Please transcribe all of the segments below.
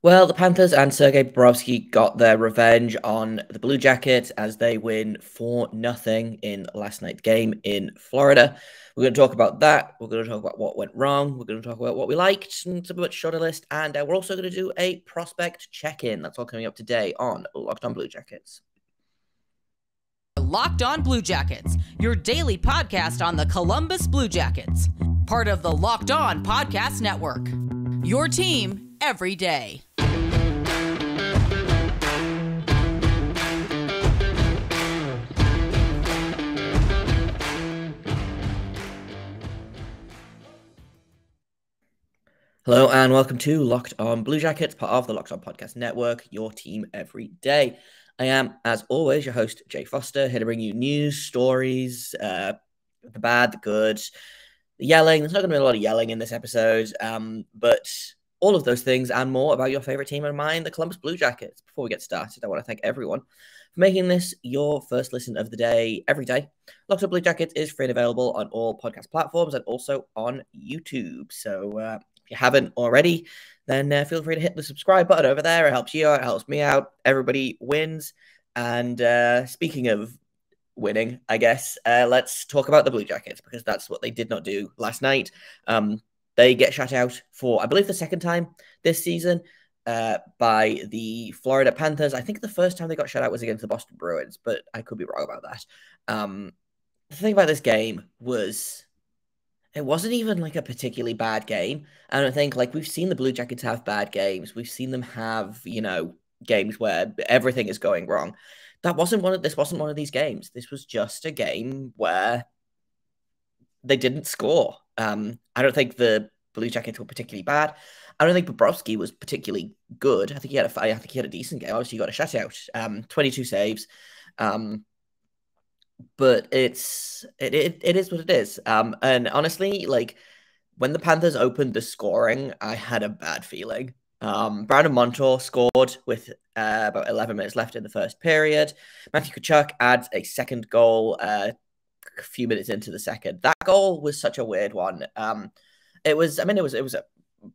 Well, the Panthers and Sergei Bobrovsky got their revenge on the Blue Jackets as they win 4-0 in last night's game in Florida. We're going to talk about that. We're going to talk about what went wrong. We're going to talk about what we liked and some much shorter list. And we're also going to do a prospect check-in. That's all coming up today on Locked On Blue Jackets. Locked On Blue Jackets, your daily podcast on the Columbus Blue Jackets. Part of the Locked On Podcast Network. Your team every day. Hello and welcome to Locked On Blue Jackets, part of the Locked On Podcast Network, your team every day. I am, as always, your host, Jay Foster, here to bring you news, stories, the bad, the good, the yelling. There's not going to be a lot of yelling in this episode, but all of those things and more about your favorite team of mine, the Columbus Blue Jackets. Before we get started, I want to thank everyone for making this your first listen of the day every day. Locked On Blue Jackets is free and available on all podcast platforms and also on YouTube. So if you haven't already, then feel free to hit the subscribe button over there. It helps you out, it helps me out. Everybody wins. And speaking of winning, I guess, let's talk about the Blue Jackets, because that's what they did not do last night. They get shut out for, I believe, the second time this season by the Florida Panthers. I think the first time they got shut out was against the Boston Bruins, but I could be wrong about that. The thing about this game was it wasn't even like a particularly bad game. I don't think, like, we've seen the Blue Jackets have bad games. We've seen them have, games where everything is going wrong. This wasn't one of these games. This was just a game where they didn't score. I don't think the Blue Jackets were particularly bad. I don't think Bobrovsky was particularly good. I think he had a decent game. Obviously, he got a shutout, 22 saves. But it is what it is. And honestly, like, when the Panthers opened the scoring, I had a bad feeling. Brandon Montour scored with about 11 minutes left in the first period. Matthew Tkachuk adds a second goal a few minutes into the second. That goal was such a weird one. It was a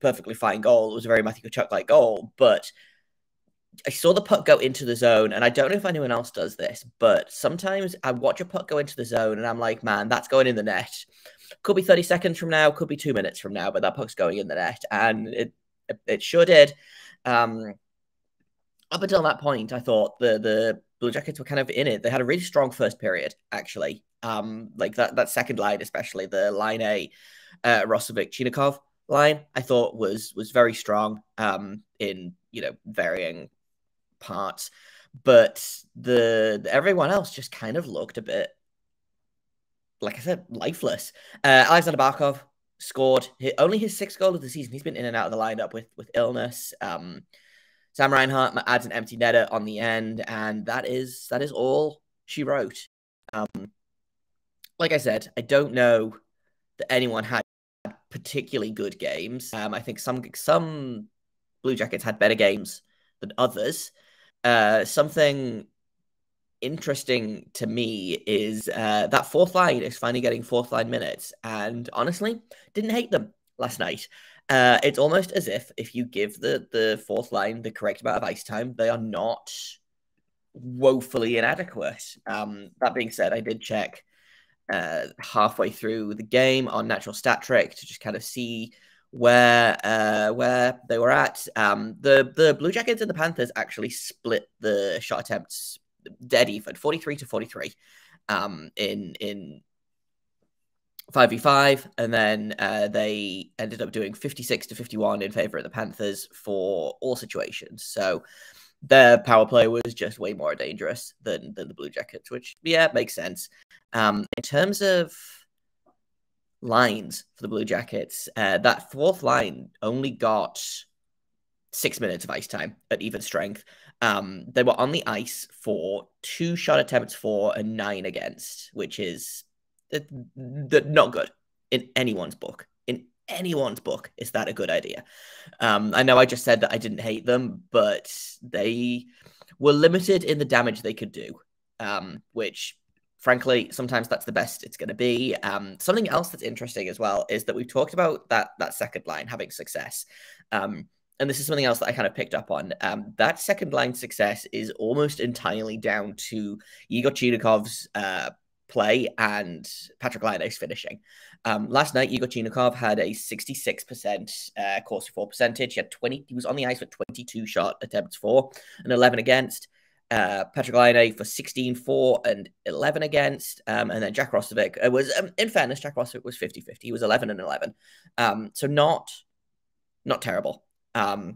perfectly fine goal. It was a very Matthew Tkachuk-like goal, but I saw the puck go into the zone, and I don't know if anyone else does this, but sometimes I watch a puck go into the zone, and I'm like, man, that's going in the net. Could be 30 seconds from now, could be 2 minutes from now, but that puck's going in the net, and it sure did. Up until that point, I thought the Blue Jackets were kind of in it. They had a really strong first period, actually. Like that second line, especially the line A, Roslovic-Chinakhov line, I thought was very strong in varying parts, but everyone else just kind of looked a bit, like I said, lifeless. Alexander Barkov scored only his sixth goal of the season. He's been in and out of the lineup with illness. Sam Reinhart adds an empty netter on the end, and that is all she wrote. Like I said, I don't know that anyone had particularly good games. I think some Blue Jackets had better games than others. Something interesting to me is that fourth line is finally getting fourth line minutes, and honestly, didn't hate them last night. It's almost as if you give the fourth line the correct amount of ice time, they are not woefully inadequate. That being said, I did check halfway through the game on Natural Stat Trick to just kind of see where they were at. The Blue Jackets and the Panthers actually split the shot attempts dead even, 43-43 in 5v5, and then they ended up doing 56-51 in favor of the Panthers for all situations. So their power play was just way more dangerous than the Blue Jackets, which, yeah, makes sense. In terms of lines for the Blue Jackets, that fourth line only got 6 minutes of ice time at even strength. They were on the ice for 2 shot attempts for and 9 against, which is not good in anyone's book. In anyone's book, is that a good idea? I know I just said that I didn't hate them, but they were limited in the damage they could do, which, frankly, sometimes that's the best it's going to be. Something else that's interesting as well is that we've talked about that second line having success. and this is something else that I kind of picked up on, that second line success is almost entirely down to Igor Chinakov's play and Patrick Laine's finishing. Last night, Igor Chinikov had a 66% Corsi for percentage. He was on the ice for 22 shot attempts for and 11 against. Patrick Laine for 16 for and 11 against. And then Jack Roslovic, it was, in fairness, Jack Roslovic was 50-50. He was 11 and 11. So not terrible. A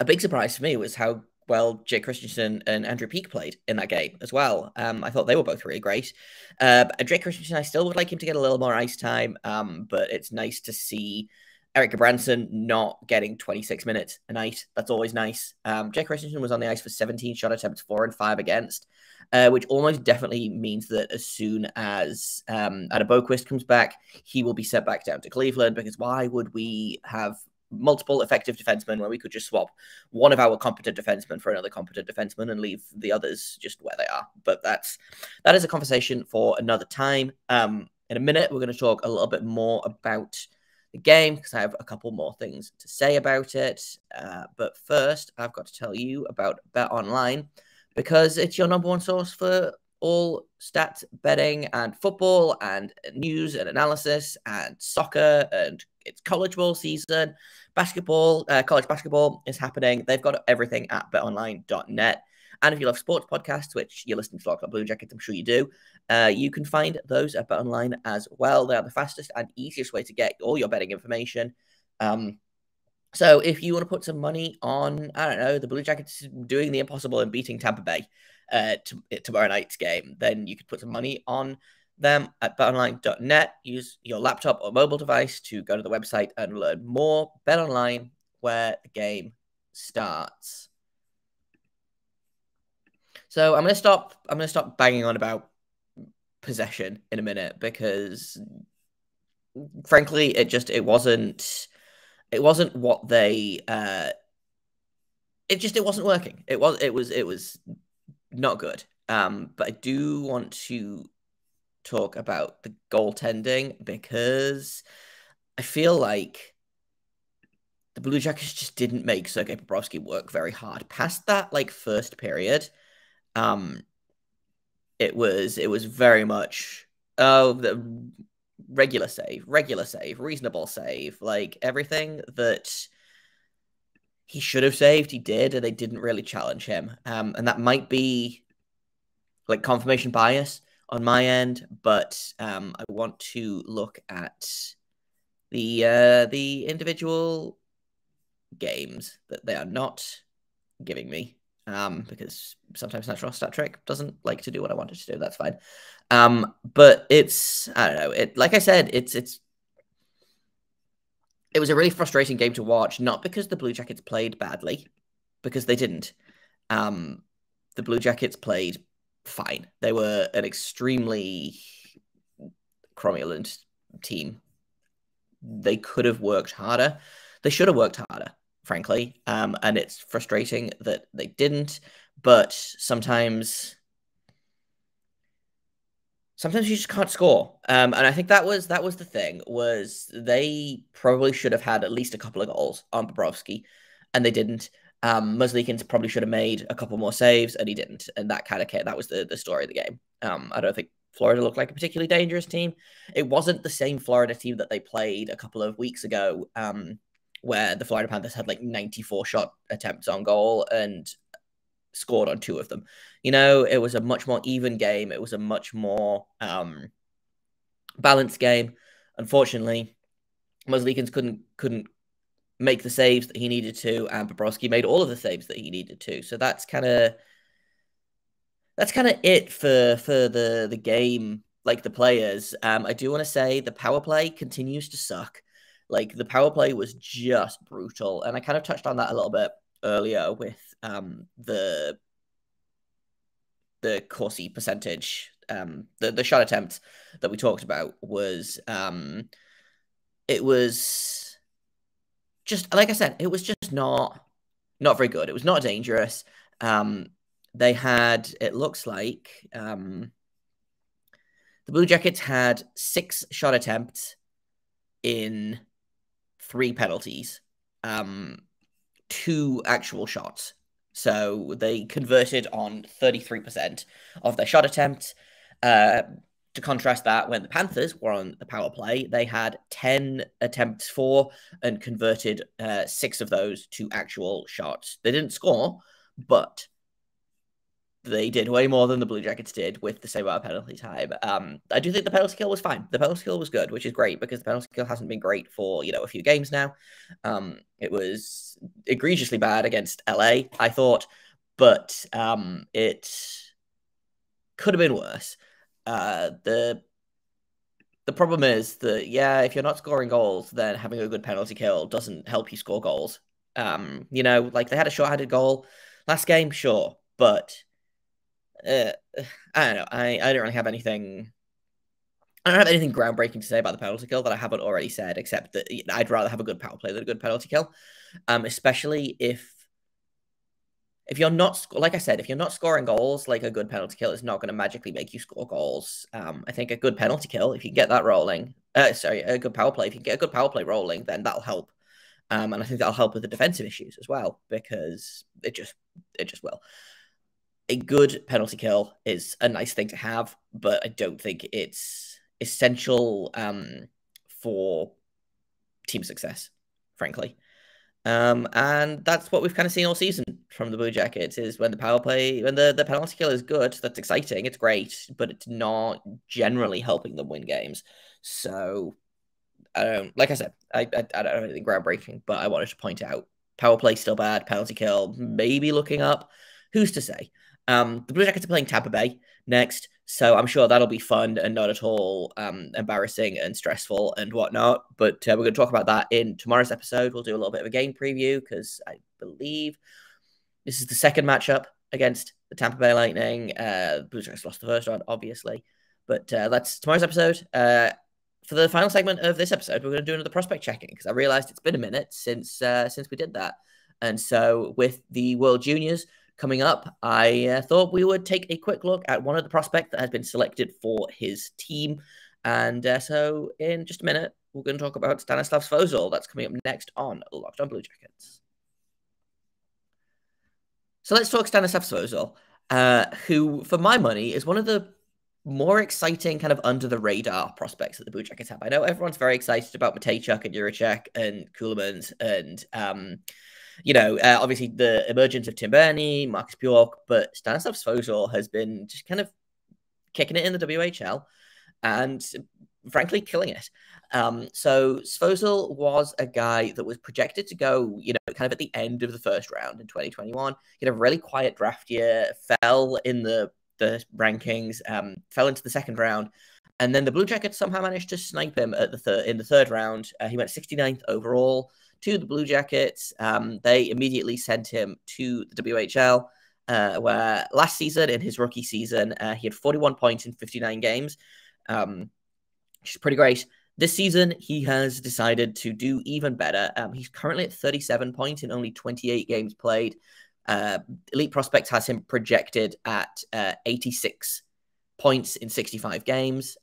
big surprise for me was how well Jake Christensen and Andrew Peeke played in that game as well. I thought they were both really great. Jake Christensen, I still would like him to get a little more ice time, but it's nice to see Erik Gudbranson not getting 26 minutes a night. That's always nice. Jake Christensen was on the ice for 17 shot attempts, 4 and 5 against, which almost definitely means that as soon as Adam Boquist comes back, he will be sent back down to Cleveland, because why would we have multiple effective defensemen where we could just swap one of our competent defensemen for another competent defenseman and leave the others just where they are? But that is a conversation for another time. In a minute, we're going to talk a little bit more about the game, because I have a couple more things to say about it. But first, I've got to tell you about BetOnline, because it's your number one source for all stats, betting, and football, and news and analysis, and soccer, and it's college ball season. Basketball, college basketball is happening. They've got everything at betonline.net. And if you love sports podcasts, which you're listening to Locked On Blue Jackets, I'm sure you do, you can find those at BetOnline as well. They are the fastest and easiest way to get all your betting information. So if you want to put some money on, I don't know, the Blue Jackets doing the impossible and beating Tampa Bay tomorrow night's game, then you could put some money on them at betonline.net. Use your laptop or mobile device to go to the website and learn more. BetOnline, where the game starts. So I'm gonna stop banging on about possession in a minute, because frankly, it wasn't what they it wasn't working. It was not good. But I do want to talk about the goaltending, because I feel like the Blue Jackets just didn't make Sergei Bobrovsky work very hard. Past that first period, it was very much the regular save, reasonable save, everything that he should have saved, he did, and they didn't really challenge him. And that might be confirmation bias on my end, but I want to look at the individual games that they are not giving me, because sometimes Natural Stat Trick doesn't like to do what I want it to do. That's fine. But it's, I don't know. Like I said, it was a really frustrating game to watch, not because the Blue Jackets played badly, because they didn't. The Blue Jackets played fine. They were an extremely cromulent team. They could have worked harder. They should have worked harder, frankly. And it's frustrating that they didn't. But sometimes you just can't score. And I think that was the thing, was they probably should have had at least a couple of goals on Bobrovsky, and they didn't. Merzlikins probably should have made a couple more saves, and he didn't. And that was the story of the game. I don't think Florida looked like a particularly dangerous team. It wasn't the same Florida team that they played a couple of weeks ago, where the Florida Panthers had 94 shot attempts on goal and scored on 2 of them. It was a much more even game. It was a much more balanced game. Unfortunately, Merzlikins couldn't make the saves that he needed to, and Bobrovsky made all of the saves that he needed to. So that's kind of it for the game, the players. I do want to say the power play continues to suck. The power play was just brutal, and I kind of touched on that a little bit earlier with the Corsi percentage. The shot attempt that we talked about was it was just, like I said, it was just not very good. It was not dangerous. They had, it looks like, the Blue Jackets had 6 shot attempts in 3 penalties. 2 actual shots. So they converted on 33% of their shot attempts. To contrast that, when the Panthers were on the power play, they had 10 attempts for and converted 6 of those to actual shots. They didn't score, but they did way more than the Blue Jackets did with the same amount of penalty time. I do think the penalty kill was fine. The penalty kill was good, which is great because the penalty kill hasn't been great for, a few games now. It was egregiously bad against LA, I thought, but it could have been worse. The problem is that, if you're not scoring goals, then having a good penalty kill doesn't help you score goals. Like they had a short-handed goal last game, sure, but I don't know. I don't really have anything. I don't have anything groundbreaking to say about the penalty kill that I haven't already said, except that I'd rather have a good power play than a good penalty kill, especially if you're not, like I said, if you're not scoring goals, like a good penalty kill is not going to magically make you score goals. I think a good penalty kill, if you get that rolling, a good power play, if you get a good power play rolling, then that'll help. And I think that'll help with the defensive issues as well, because it just will. A good penalty kill is a nice thing to have, but I don't think it's essential for team success, frankly. And that's what we've kind of seen all season from the Blue Jackets, is when the penalty kill is good, that's exciting, it's great, but it's not generally helping them win games. So, like I said, I don't have anything groundbreaking, but I wanted to point out, power play still bad, penalty kill maybe looking up. Who's to say? The Blue Jackets are playing Tampa Bay next, so I'm sure that'll be fun and not at all embarrassing and stressful and whatnot. But we're going to talk about that in tomorrow's episode. We'll do a little bit of a game preview because I believe this is the second matchup against the Tampa Bay Lightning. Blue Jackets lost the first round, obviously, but that's tomorrow's episode. For the final segment of this episode, we're going to do another prospect checking because I realized it's been a minute since we did that, and so with the World Juniors coming up, I thought we would take a quick look at one of the prospects that has been selected for his team. And so in just a minute, we're going to talk about Stanislav Svozil. That's coming up next on Locked On Blue Jackets. So let's talk Stanislav Svozil, who, for my money, is one of the more exciting kind of under-the-radar prospects that the Blue Jackets have. I know everyone's very excited about Matejchuk and Juracek and Kuhlmans and obviously the emergence of Tim Berni, Marcus Bjork, but Stanislav Svozil has been just kind of kicking it in the WHL and frankly killing it. So Svozil was a guy that was projected to go, kind of at the end of the first round in 2021. He had a really quiet draft year, fell in the rankings, fell into the second round. And then the Blue Jackets somehow managed to snipe him in the third round. He went 69th overall to the Blue Jackets. They immediately sent him to the WHL, where last season, in his rookie season, he had 41 points in 59 games, which is pretty great. This season, he has decided to do even better. He's currently at 37 points in only 28 games played. Elite Prospects has him projected at 86 points in 65 games,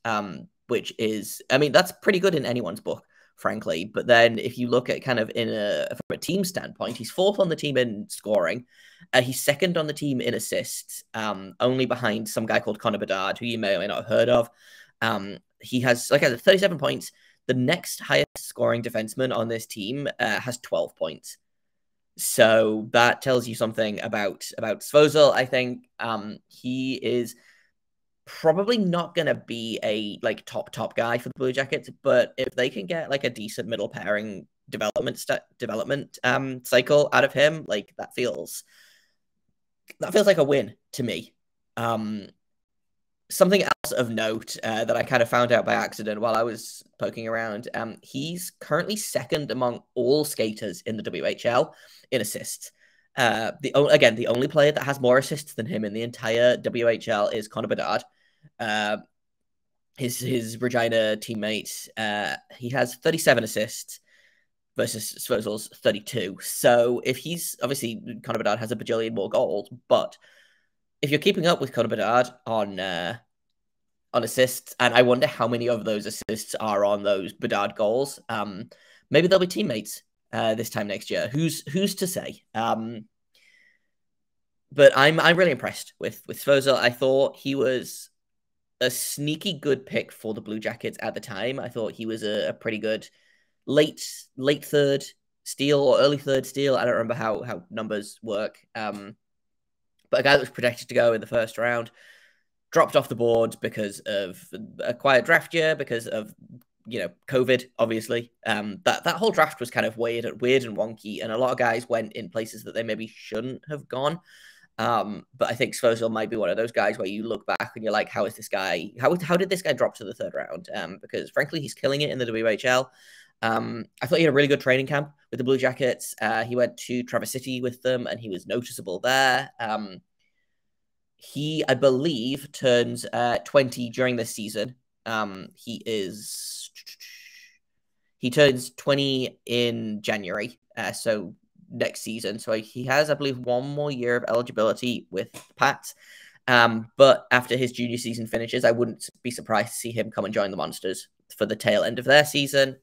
which is, that's pretty good in anyone's book, frankly. But then if you look at kind of from a team standpoint, he's fourth on the team in scoring. He's second on the team in assists, only behind some guy called Connor Bedard, who you may or may not have heard of. He has, like I said, 37 points. The next highest scoring defenseman on this team has 12 points. So that tells you something about Svozil. I think he is probably not going to be a top guy for the Blue Jackets, but if they can get a decent middle pairing development cycle out of him, that feels like a win to me. Something else of note that I kind of found out by accident while I was poking around, he's currently second among all skaters in the WHL in assists. The only player that has more assists than him in the entire WHL is Connor Bedard. His Regina teammate, he has 37 assists versus Svozil's 32. So if he's, obviously Connor Bedard has a bajillion more goals, but if you're keeping up with Connor Bedard on assists, and I wonder how many of those assists are on those Bedard goals, maybe they'll be teammates this time next year. Who's to say? But I'm really impressed with Svozil. I thought he was a sneaky good pick for the Blue Jackets at the time. I thought he was a pretty good late third steal or early third steal. I don't remember how numbers work. But a guy that was projected to go in the first round dropped off the board because of a quiet draft year, because of COVID, obviously. That whole draft was kind of weird and wonky, and a lot of guys went in places that they maybe shouldn't have gone. But I think Svozil might be one of those guys where you look back and you're like, how is this guy? How did this guy drop to the third round? Because frankly, he's killing it in the WHL. I thought he had a really good training camp with the Blue Jackets. He went to Traverse City with them, and he was noticeable there. He, I believe, turns 20 during this season. He turns 20 in January, so next season. So he has, I believe, one more year of eligibility with the Pats. But after his junior season finishes, I wouldn't be surprised to see him come and join the Monsters for the tail end of their season.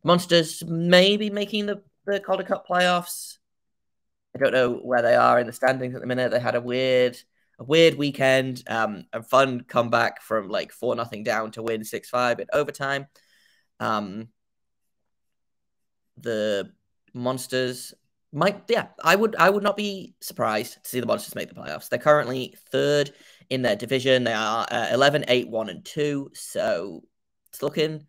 Monsters maybe making the Calder Cup playoffs. I don't know where they are in the standings at the minute. They had a weird weekend, a fun comeback from like 4-0 down to win 6-5 in overtime. The Monsters I would not be surprised to see the Monsters make the playoffs. They're currently third in their division. They are 11-8-1-2, so it's looking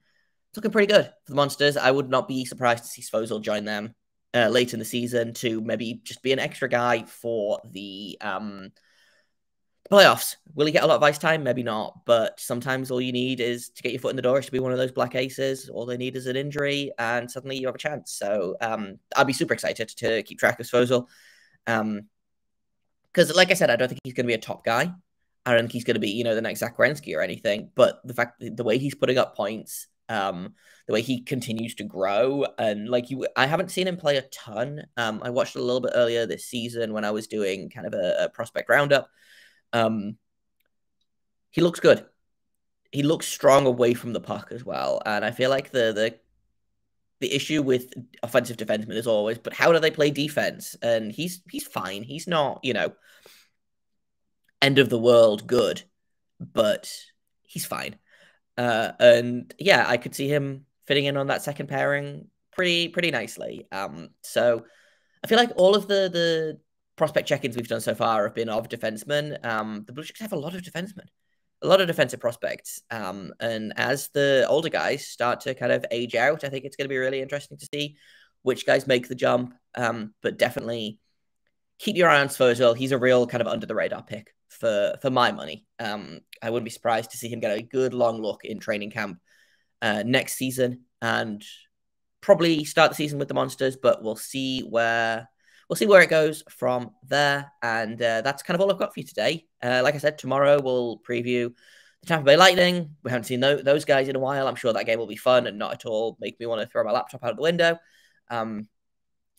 pretty good for the Monsters. I would not be surprised to see Svozil join them late in the season to maybe just be an extra guy for the playoffs. Will he get a lot of ice time? Maybe not, but sometimes all you need is to get your foot in the door, to be one of those black aces. All they need is an injury, and suddenly you have a chance. So I'll be super excited to keep track of Svozil. Because, like I said, I don't think he's going to be a top guy. I don't think he's going to be, the next Zach Werenski or anything. But the way he's putting up points, the way he continues to grow, and I haven't seen him play a ton. I watched a little bit earlier this season when I was doing kind of a prospect roundup. He looks good. He looks strong away from the puck as well. And I feel like the issue with offensive defensemen is always, but how do they play defense? And he's fine. He's not, end of the world good, but he's fine. And yeah, I could see him fitting in on that second pairing pretty nicely. So I feel like all of the prospect check-ins we've done so far have been of defensemen. The Blue Jackets have a lot of defensemen, a lot of defensive prospects. And as the older guys start to kind of age out, I think it's going to be really interesting to see which guys make the jump. But definitely keep your eye on Svozil. He's a real kind of under-the-radar pick for my money. I wouldn't be surprised to see him get a good long look in training camp next season, and probably start the season with the Monsters, but we'll see where it goes from there. And that's kind of all I've got for you today. Like I said, tomorrow we'll preview the Tampa Bay Lightning. We haven't seen those guys in a while. I'm sure that game will be fun and not at all make me want to throw my laptop out the window.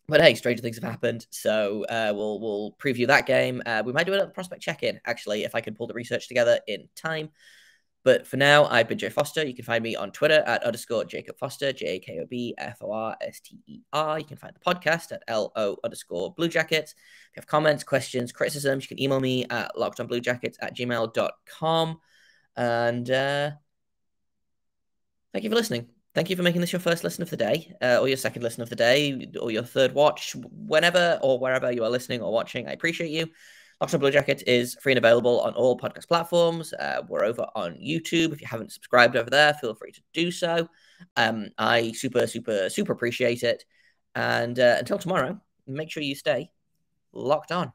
But hey, stranger things have happened. So we'll preview that game. We might do a prospect check-in, actually, if I can pull the research together in time. But for now, I've been Jay Foster. You can find me on Twitter at _Jacob Foster, JAKOBFORSTER. You can find the podcast at LO_Blue Jackets. If you have comments, questions, criticisms, you can email me at lockedonbluejackets@gmail.com. And thank you for listening. Thank you for making this your first listen of the day, or your second listen of the day, or your third watch, whenever or wherever you are listening or watching. I appreciate you. Locked On Blue Jackets is free and available on all podcast platforms. We're over on YouTube. If you haven't subscribed over there, feel free to do so. I super appreciate it. And until tomorrow, make sure you stay locked on.